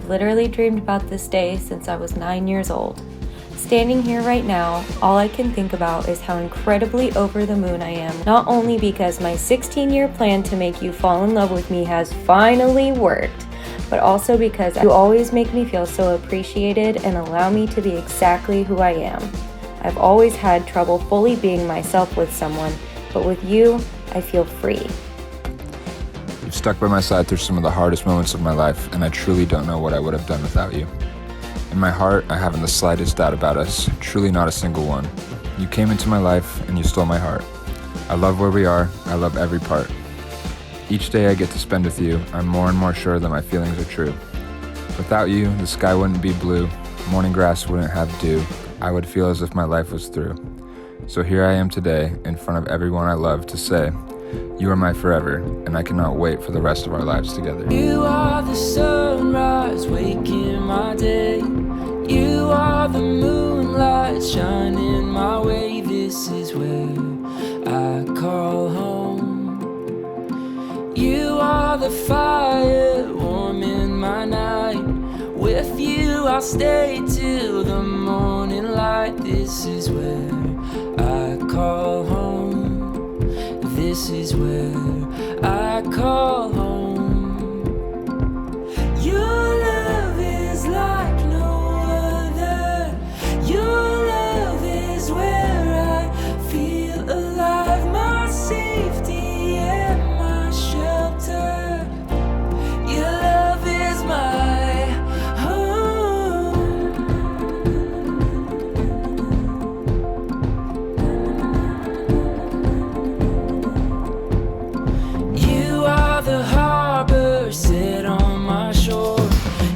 Literally dreamed about this day since I was 9 years old. Standing here right now, all I can think about is how incredibly over the moon I am, not only because my 16-year plan to make you fall in love with me has finally worked, but also because you always make me feel so appreciated and allow me to be exactly who I am. I've always had trouble fully being myself with someone, but with you, I feel free. You've stuck by my side through some of the hardest moments of my life, and I truly don't know what I would have done without you. In my heart, I haven't the slightest doubt about us, truly not a single one. You came into my life, and you stole my heart. I love where we are, I love every part. Each day I get to spend with you, I'm more and more sure that my feelings are true. Without you, the sky wouldn't be blue, morning grass wouldn't have dew, I would feel as if my life was through. So here I am today, in front of everyone I love, to say, you are my forever, and I cannot wait for the rest of our lives together. You are the sunrise, waking my day. You are the moonlight, shining my way. This is where I call home. You are the fire, warming my night. With you I'll stay till the morning light. This is where I call home. This is where I call home. Your love is like no other. Your love is where I feel alive. My safety and my shelter. Your love is my home. You are the harbor set on my shore.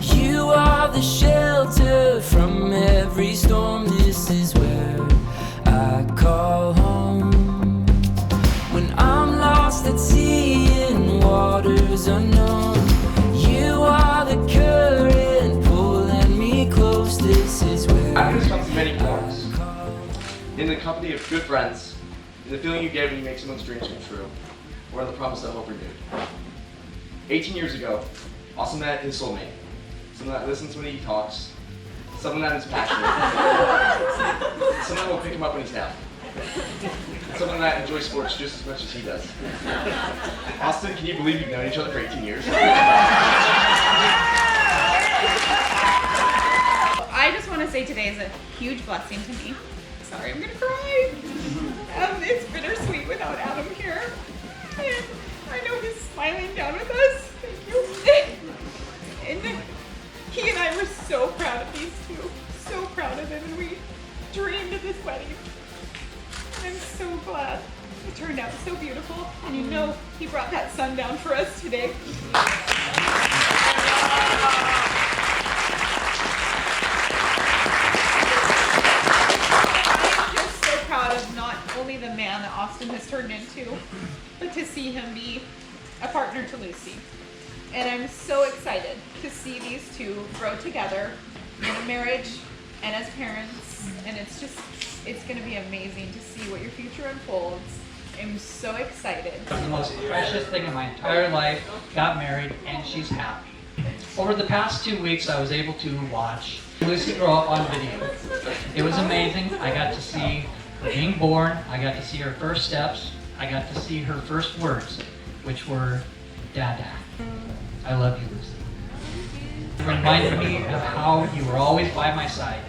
You are the shelter from every storm. This is where I call home. When I'm lost at sea in waters unknown, you are the current pulling me close. This is where I've just come to many forms. In the company of good friends, in the feeling you get when you make someone's dreams come true, or in the promise of hope renewed. 18 years ago, Austin met his soulmate. Someone that listens when he talks, someone that is passionate, someone that will pick him up when he's down, someone that enjoys sports just as much as he does. Austin, can you believe you've known each other for 18 years? I just want to say today is a huge blessing to me. Sorry, I'm gonna cry. It's bittersweet without Adam here. And I know he's smiling down with us. Thank you. And he and I were so proud of these two. So proud of him, and we dreamed of this wedding. I'm so glad it turned out so beautiful. And you know, he brought that sun down for us today. turned into, but to see him be a partner to Lucy. And I'm so excited to see these two grow together in a marriage and as parents. And it's going to be amazing to see what your future unfolds. I'm so excited. It's the most precious thing in my entire life. Got married and she's happy. Over the past 2 weeks, I was able to watch Lucy grow up on video. It was amazing. I got to see her being born. I got to see her first steps. I got to see her first words, which were, Dada. I love you, Lucy. It reminded me of how you were always by my side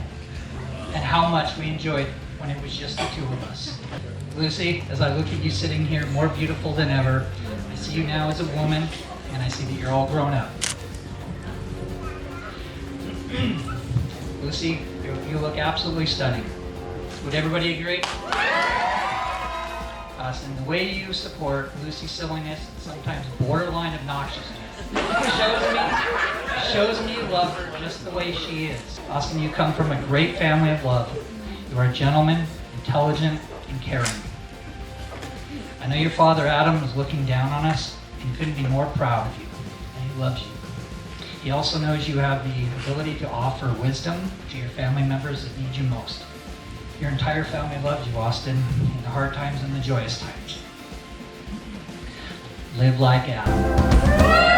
and how much we enjoyed when it was just the two of us. Lucy, as I look at you sitting here more beautiful than ever, I see you now as a woman, and I see that you're all grown up. Lucy, you look absolutely stunning. Would everybody agree? And the way you support Lucy's silliness, sometimes borderline obnoxiousness, shows me you love her just the way she is. Austin, you come from a great family of love. You are a gentleman, intelligent, and caring. I know your father, Adam, was looking down on us and couldn't be more proud of you, and he loves you. He also knows you have the ability to offer wisdom to your family members that need you most. Your entire family loves you, Austin, in the hard times and the joyous times. Live like Adam.